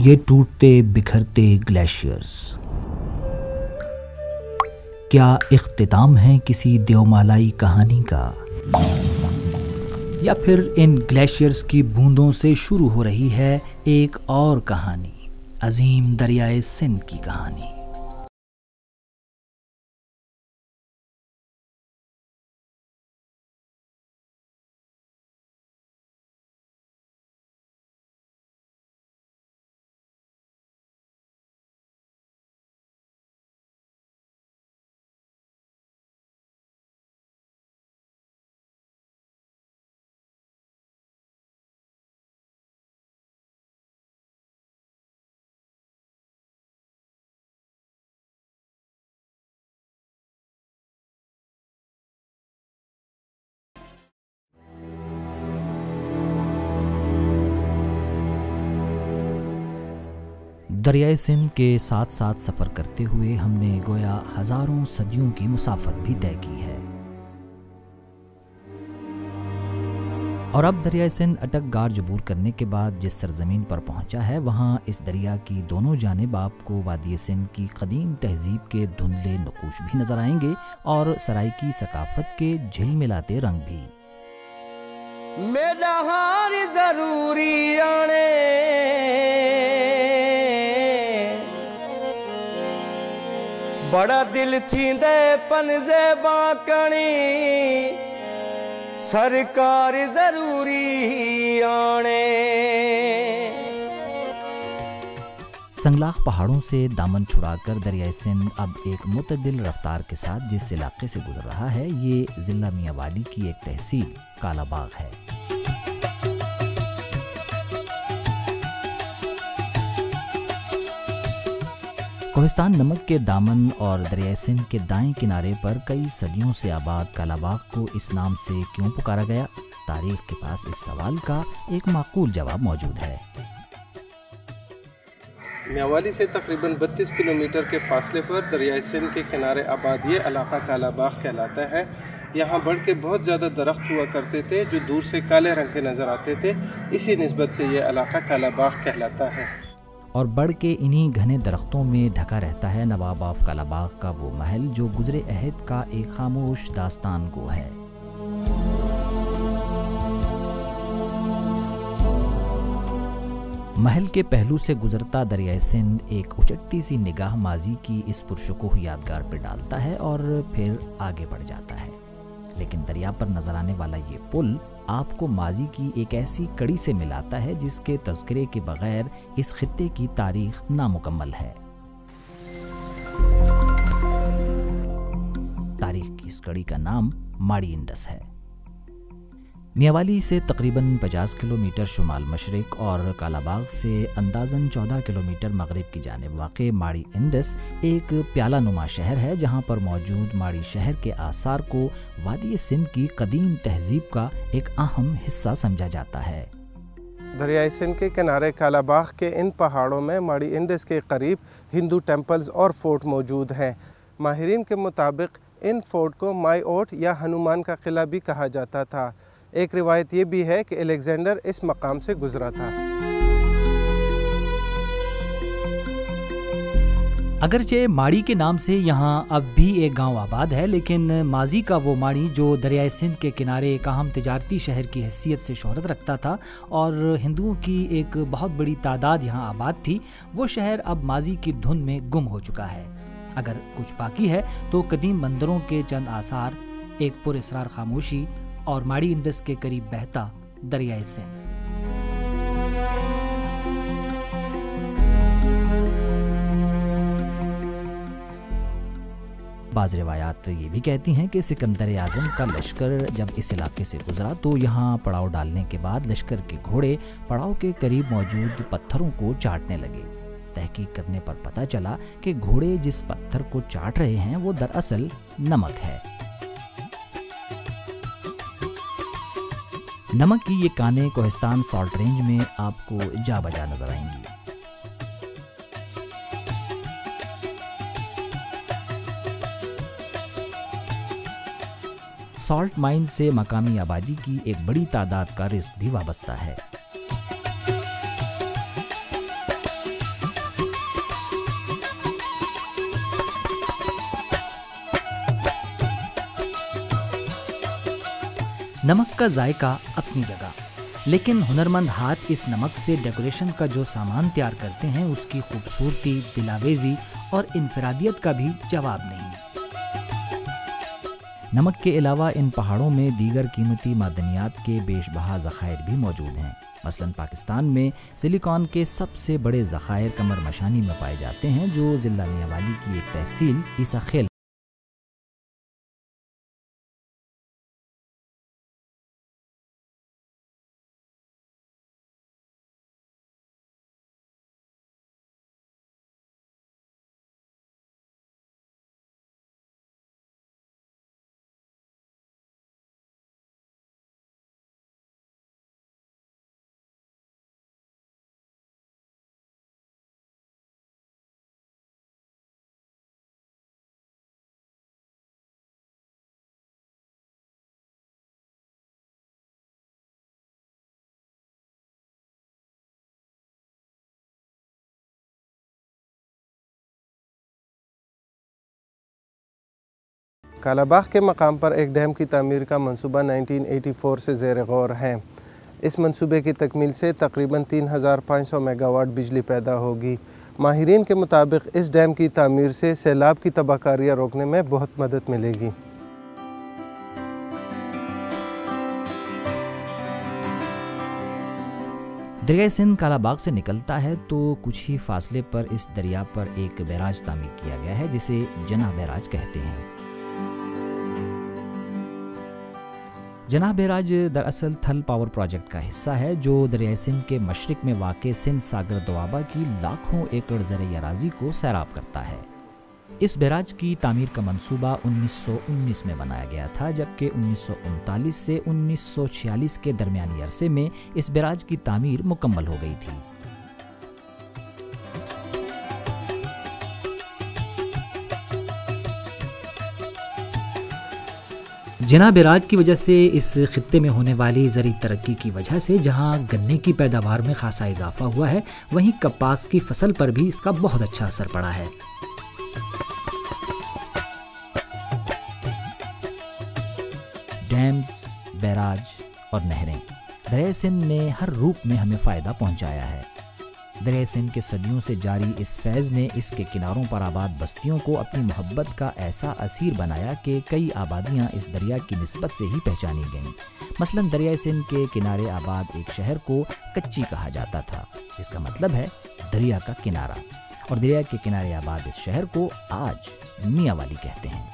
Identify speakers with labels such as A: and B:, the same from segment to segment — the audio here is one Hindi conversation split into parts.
A: ये टूटते बिखरते ग्लेशियर्स क्या इख्तिताम है किसी देवमालाई कहानी का, या फिर इन ग्लेशियर्स की बूंदों से शुरू हो रही है एक और कहानी, अजीम दरियाए सिंध की कहानी। दरियाए सिंध के साथ साथ सफ़र करते हुए हमने गोया हज़ारों सदियों की मुसाफत भी तय की है, और अब दरियाए सिंध अटक गार जबूर करने के बाद जिस सरजमीन पर पहुंचा है, वहाँ इस दरिया की दोनों जानिब आपको वादी सिंध की कदीम तहजीब के धुंधले नकूश भी नज़र आएंगे और सराइकी सकाफत के झिलमिलाते रंग भी।
B: मेरा हार जरूरी आने बड़ा दिल थी दे पनजे बाकणी सरकार जरूरी आने।
A: संगलाख पहाड़ों से दामन छुड़ाकर दरियाए सिंध अब एक मुतदिल रफ्तार के साथ जिस इलाके से गुजर रहा है, ये ज़िला मियांवाली की एक तहसील कालाबाग है। कोहिस्तान नमक के दामन और दरियाए सिंध के दाएं किनारे पर कई सदियों से आबाद कालाबाग को इस नाम से क्यों पुकारा गया, तारीख के पास इस सवाल का एक माकूल जवाब मौजूद है।
C: मियांवाली से तकरीबन 32 किलोमीटर के फासले पर दरियाए सिंध के किनारे आबाद ये इलाका कालाबाग कहलाता है। यहाँ बढ़ के बहुत ज़्यादा दरख्त हुआ करते थे जो दूर से काले रंग के नज़र आते थे, इसी निस्बत से ये इलाका कालाबाग कहलाता है।
A: और बढ़ के इन्हीं घने दरख्तों में ढका रहता है नवाब ऑफ कालाबाग का वो महल जो गुजरे अहद का एक खामोश दास्तान गो है। महल के पहलू से गुजरता दरियाए सिंध एक उचटती सी निगाह माजी की इस पुरशुकूह यादगार पर डालता है और फिर आगे बढ़ जाता है। लेकिन दरिया पर नजर आने वाला ये पुल आपको माजी की एक ऐसी कड़ी से मिलाता है जिसके तज़किरे के बगैर इस खित्ते की तारीख नामुकम्मल है। तारीख की इस कड़ी का नाम माड़ी इंडस है। मियांवाली से तकरीबन 50 किलोमीटर शुमाल मशरिक और कालाबाग से अंदाज़न 14 किलोमीटर मगरिब की जानिब वाक़े माड़ी इंडस एक प्याला नुमा शहर है, जहाँ पर मौजूद माड़ी शहर के आसार को वादी सिंध की कदीम तहजीब का एक अहम हिस्सा समझा जाता है।
C: दरियाए सिंध के किनारे कालाबाग के इन पहाड़ों में माड़ी इंडस के करीब हिंदू टेम्पल्स और फोर्ट मौजूद हैं। माहिरीन के मुताबिक इन फोर्ट को माई ओट या हनुमान का किला भी कहा जाता था। एक रिवायत ये भी है कि अलेक्जेंडर इस मकाम से गुजरा था।
A: अगरचे माड़ी के नाम से यहाँ अब भी एक गांव आबाद है, लेकिन माजी का वो माड़ी जो दरियाए सिंध के किनारे एक अहम तिजारती शहर की हैसियत से शोहरत रखता था और हिंदुओं की एक बहुत बड़ी तादाद यहाँ आबाद थी, वो शहर अब माजी की धुन में गुम हो चुका है। अगर कुछ बाकी है तो कदीम मंदिरों के चंद आसार, एक पुरअसरार खामोशी और माड़ी इंडस के करीब बहता दरियाए सिंध। बाज़ रिवायात ये भी कहती हैं कि सिकंदर आज़म का लश्कर जब इस इलाके से गुजरा तो यहाँ पड़ाव डालने के बाद लश्कर के घोड़े पड़ाव के करीब मौजूद पत्थरों को चाटने लगे। तहकीक करने पर पता चला कि घोड़े जिस पत्थर को चाट रहे हैं वो दरअसल नमक है। नमक की ये कानें कोहिस्तान सॉल्ट रेंज में आपको जा बजा नजर आएंगी। सॉल्ट माइन से मकामी आबादी की एक बड़ी तादाद का रिस्क भी वाबस्ता है। नमक का जायका अपनी जगह, लेकिन हुनरमंद हाथ इस नमक से डेकोरेशन का जो सामान तैयार करते हैं उसकी खूबसूरती, दिलावेजी और इनफरादियत का भी जवाब नहीं। नमक के अलावा इन पहाड़ों में दीगर कीमती मादनियात के बेशबहा ज़खायर भी मौजूद हैं। मसलन पाकिस्तान में सिलिकॉन के सबसे बड़े ज़खायर कमर मशानी में पाए जाते हैं, जो ज़िला मियांवाली की एक तहसील ईसा खेल
C: कालाबाग के मकाम पर एक डैम की तामीर का मंसूबा 1984 से ज़ेर गौर है। इस मंसूबे की तकमील से तकरीबन 3500 मेगावाट बिजली पैदा होगी। माहिरीन के मुताबिक इस डैम की तामीर से सैलाब की तबाहकारियाँ रोकने में बहुत मदद मिलेगी।
A: दरिया सिंध कालाबाग से निकलता है तो कुछ ही फासले पर इस दरिया पर एक बैराज तामीर किया गया है जिसे जनाह बैराज कहते हैं। जनाह बैराज दरअसल थल पावर प्रोजेक्ट का हिस्सा है जो दरिया सिंध के मशरिक में वाक़े सिंध सागर दोआबा की लाखों एकड़ ज़रई अराज़ी को सैराब करता है। इस बैराज की तामीर का मंसूबा 1919 में बनाया गया था, जबकि 1939 से 1946 के दरमियानी अरसे में इस बैराज की तामीर मुकम्मल हो गई थी। जनाह बैराज की वजह से इस खित्ते में होने वाली ज़रूरी तरक्की की वजह से जहां गन्ने की पैदावार में खासा इजाफा हुआ है, वहीं कपास की फसल पर भी इसका बहुत अच्छा असर पड़ा है। डैम्स, बैराज और नहरें दरिया सिंध ने हर रूप में हमें फ़ायदा पहुंचाया है। दरिया सिंध के सदियों से जारी इस फैज़ ने इसके किनारों पर आबाद बस्तियों को अपनी मोहब्बत का ऐसा असीर बनाया कि कई आबादियां इस दरिया की निस्बत से ही पहचानी गईं। मसलन दरिया सिंध के किनारे आबाद एक शहर को कच्ची कहा जाता था, जिसका मतलब है दरिया का किनारा, और दरिया के किनारे आबाद इस शहर को आज मियांवाली कहते हैं।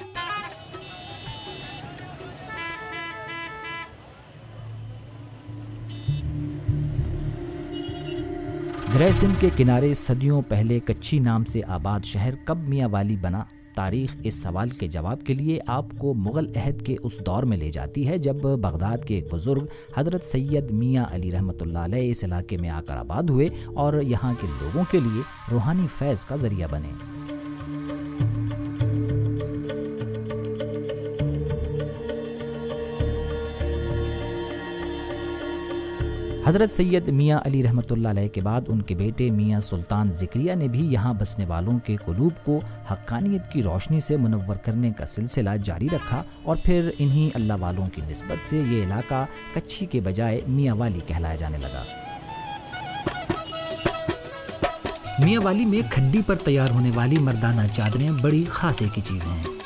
A: दरिया सिंध के किनारे सदियों पहले कच्ची नाम से आबाद शहर कब मियांवाली बना, तारीख़ इस सवाल के जवाब के लिए आपको मुग़ल अहद के उस दौर में ले जाती है जब बगदाद के एक बुज़ुर्ग हज़रत सैयद मियाँ अली रहमतुल्लाह अलैह इस इलाके में आकर आबाद हुए और यहाँ के लोगों के लिए रूहानी फैज़ का ज़रिया बने। हज़रत सैयद मियाँ अली रहमतुल्लाह अलैह के बाद उनके बेटे मियाँ सुल्तान ज़िक्रिया ने भी यहाँ बसने वालों के क़ुलूब को हक़्क़ानियत की रोशनी से मुनव्वर करने का सिलसिला जारी रखा, और फिर इन्हीं अल्लाह वालों की निस्बत से ये इलाका कच्ची के बजाय मियांवाली कहलाया जाने लगा। मियांवाली में खड्डी पर तैयार होने वाली मर्दाना चादरें बड़ी खासे की चीज़ें हैं।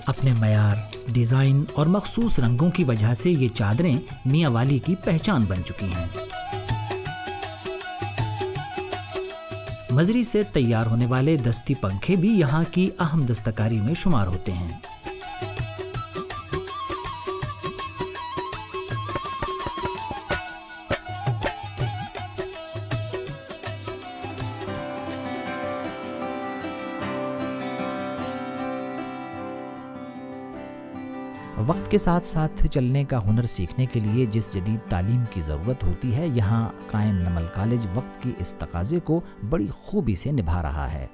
A: अपने मयार, डिज़ाइन और मखसूस रंगों की वजह से ये चादरें मियांवाली की पहचान बन चुकी हैं। मजरी से तैयार होने वाले दस्ती पंखे भी यहाँ की अहम दस्तकारी में शुमार होते हैं। वक्त के साथ साथ चलने का हुनर सीखने के लिए जिस जदीद तालीम की ज़रूरत होती है, यहाँ कायम नमल कॉलेज वक्त की इस तकाज़े को बड़ी खूबी से निभा रहा है।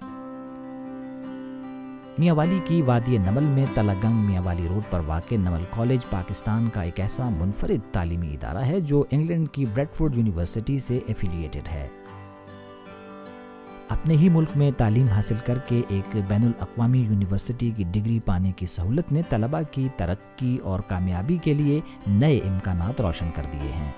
A: मियांवाली की वादी नमल में तलागंग मियांवाली रोड पर वाक़ नमल कॉलेज पाकिस्तान का एक ऐसा मुनफरिद तालीमी इदारा है जो इंग्लैंड की ब्रैडफोर्ड यूनिवर्सिटी से एफिलिएटेड है। अपने ही मुल्क में तालीम हासिल करके एक बैनुल अक़वामी यूनिवर्सिटी की डिग्री पाने की सहूलत ने तलबा की तरक्की और कामयाबी के लिए नए इम्कानात रोशन कर दिए हैं।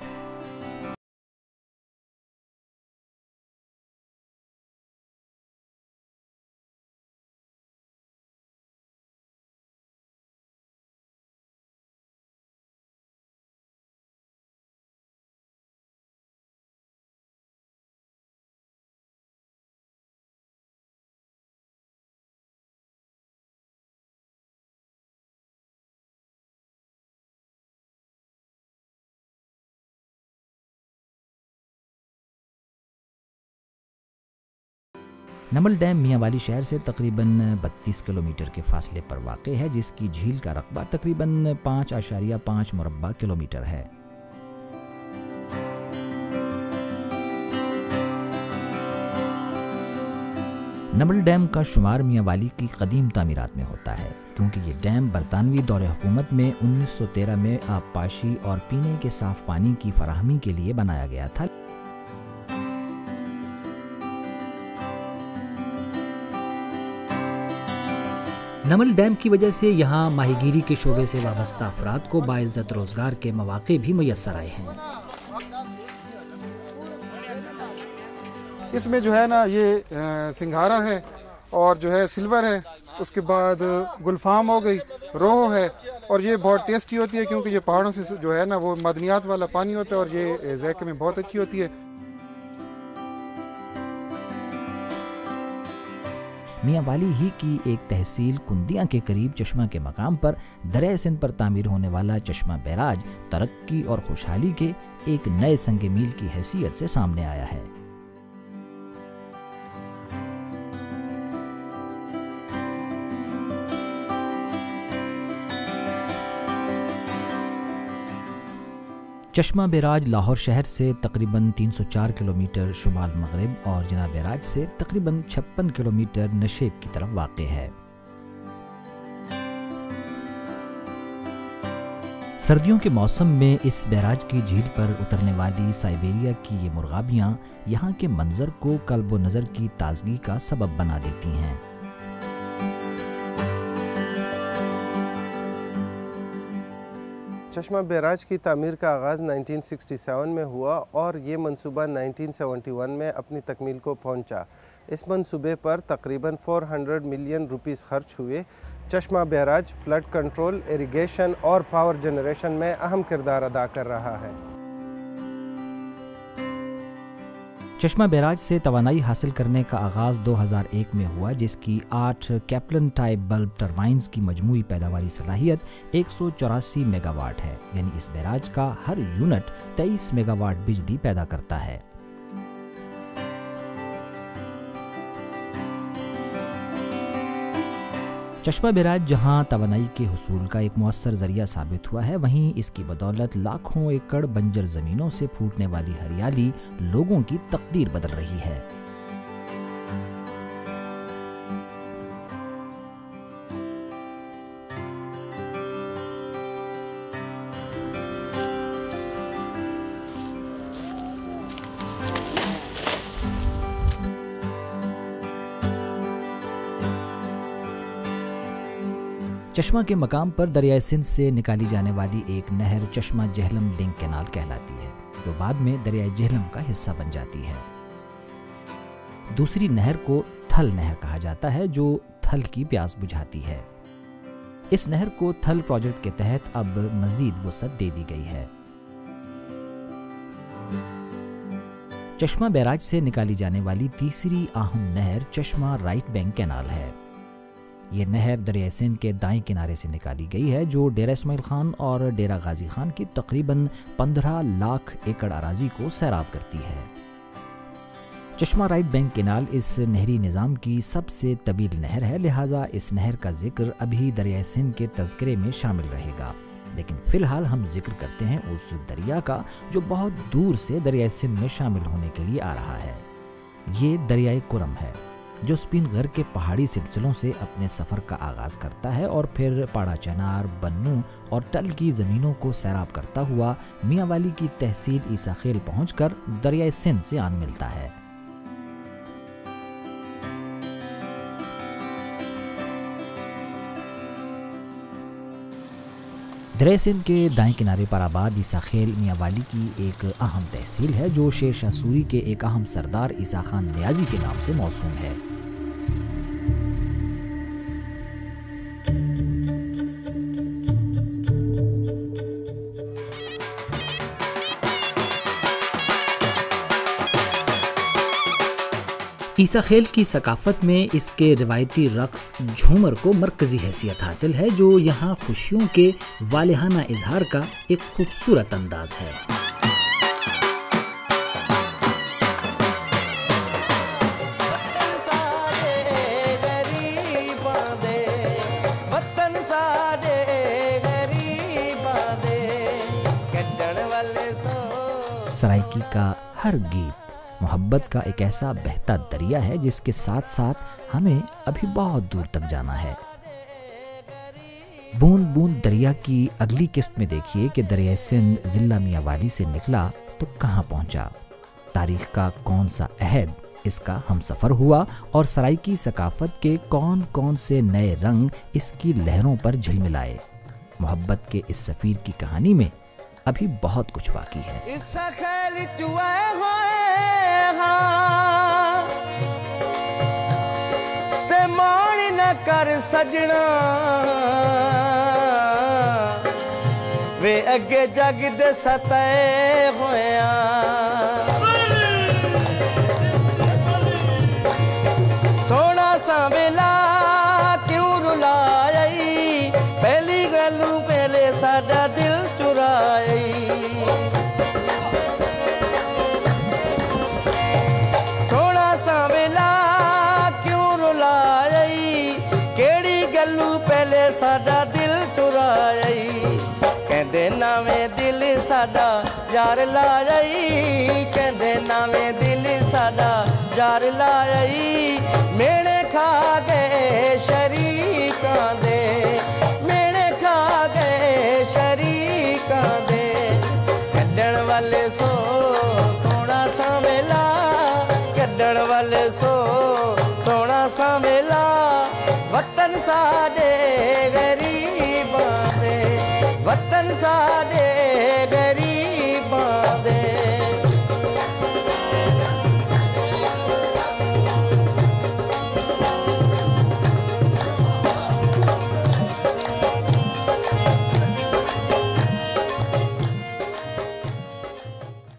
A: नमल डैम मियांवाली शहर से तकरीबन 32 किलोमीटर के फासले पर वाक़ है, जिसकी झील का रकबा तकरीबन 5.5 मुरब्बा किलोमीटर है। नमल डैम का शुमार मियांवाली की कदीम तामीरात में होता है, क्योंकि ये डैम बरतानवी दौरे हुकूमत में 1913 में आबपाशी और पीने के साफ पानी की फराहमी के लिए बनाया गया था। नमल डैम की वजह से यहाँ माहीगीरी के शोबे से वाबस्ता अफराद को बाइज़्ज़त रोज़गार के मौक़े भी मुयस्सर आए हैं।
D: इसमें जो है ना ये सिंघारा है और जो है सिल्वर है, उसके बाद गुलफाम हो गई, रोहो है, और ये बहुत टेस्टी होती है क्योंकि ये पहाड़ों से जो है ना वो मदनियात वाला पानी होता है और ये ज़ायके में बहुत अच्छी होती है।
A: मियांवाली ही की एक तहसील कुंदियाँ के करीब चश्मा के मकाम पर दरिया सिंध पर तामीर होने वाला चश्मा बैराज तरक्की और खुशहाली के एक नए संग मील की हैसियत से सामने आया है। चश्मा बैराज लाहौर शहर से तकरीबन 304 किलोमीटर शुमाल मगरिब और जिना बैराज से तकरीबन 56 किलोमीटर नशेब की तरफ वाक़ है। सर्दियों के मौसम में इस बैराज की झील पर उतरने वाली साइबेरिया की ये मुर्गाबियाँ यहाँ के मंजर को कल्ब व नज़र की ताजगी का सबब बना देती हैं।
C: चश्मा बैराज की तामीर का आगाज़ 1967 में हुआ और ये मंसूबा 1971 में अपनी तकमील को पहुंचा। इस मंसूबे पर तकरीबन 400 मिलियन रुपीस खर्च हुए। चश्मा बैराज फ्लड कंट्रोल, इरिगेशन और पावर जनरेशन में अहम किरदार अदा कर रहा है।
A: चश्मा बैराज से तवानाई हासिल करने का आगाज़ 2001 में हुआ, जिसकी 8 कैप्लन टाइप बल्ब टरबाइन्स की मजमूई पैदावारी सलाहियत 184 मेगावाट है, यानी इस बैराज का हर यूनिट 23 मेगावाट बिजली पैदा करता है। चश्मा बैराज जहां तवानाई के हुसूल का एक मुअस्सर ज़रिया साबित हुआ है, वहीं इसकी बदौलत लाखों एकड़ बंजर ज़मीनों से फूटने वाली हरियाली लोगों की तकदीर बदल रही है। चश्मा के मकाम पर दरियाए सिंध से निकाली जाने वाली एक नहर चश्मा जेहलम लिंक कैनाल कहलाती है, जो बाद में दरियाए जेहलम का हिस्सा बन जाती है। दूसरी नहर को थल नहर कहा जाता है, जो थल की प्यास बुझाती है। इस नहर को थल प्रोजेक्ट के तहत अब मजीद वसअत दे दी गई है। चश्मा बैराज से निकाली जाने वाली तीसरी अहम नहर चश्मा राइट बैंक कैनाल है। ये नहर दरिया सिंध के दाएं किनारे से निकाली गई है, जो डेरा इस्माइल खान और डेरा गाजी खान की तकरीबन 15 लाख एकड़ अराजी को सैराब करती है। चश्मा राइट बैंक कैनाल इस नहरी निज़ाम की सबसे तवील नहर है, लिहाजा इस नहर का जिक्र अभी दरिया सिंध के तज़किरे में शामिल रहेगा। लेकिन फ़िलहाल हम जिक्र करते हैं उस दरिया का जो बहुत दूर से दरिया सिंध में शामिल होने के लिए आ रहा है। ये दरियाए कुरम है, जो स्पिन घर के पहाड़ी सिलसिलों से अपने सफ़र का आगाज़ करता है और फिर पाड़ा चनार, बन्नू और टल की ज़मीनों को सैराब करता हुआ मियांवाली की तहसील ईसा खेल पहुँचकर दरियाए सिंध से आन मिलता है। दरिया सिंध के दाएं किनारे पर आबाद ईसा खेल मियांवाली की एक अहम तहसील है जो शेर शाह सूरी के एक अहम सरदार ईसा खान नियाजी के नाम से मौसूम है। ईसा खेल की सकाफत में इसके रिवायती रक्स झूमर को मरकज़ी हैसियत हासिल है जो यहाँ खुशियों के वालिहाना इजहार का एक खूबसूरत अंदाज है। सराइकी का हर गीत मोहब्बत का एक ऐसा बहता दरिया है जिसके साथ साथ हमें अभी बहुत दूर तक जाना है। बूंद बूंद दरिया की अगली किस्त में देखिए कि दरिया सिंध जिला मियांवाली से निकला तो कहाँ पहुँचा। तारीख का कौन सा अहद इसका हम सफ़र हुआ और सराइकी सकाफत के कौन कौन से नए रंग इसकी लहरों पर झिलमिलाए। मोहब्बत के इस सफ़ीर की कहानी में अभी बहुत कुछ बाकी है।
B: ते मान न कर सजना वे अगे जग दे सताए होया सोना सा वेला क्यों रुलाई पहली गलू पहले साडा दिल चुराई सोना सा वेला क्यों रुलाई केड़ी गलू पहले साडा दिल चुराई कहंदे नावें दिल साडा यार लाई कहंदे नावें दिल साडा यार लाई मेने खा गए शरीकां दे मेने खा गए शरीकां दे कड्डण वाले सोना सा वेला कड्डण वाले सोना सा वेला वतन साडे गरीबां दे वतन साडे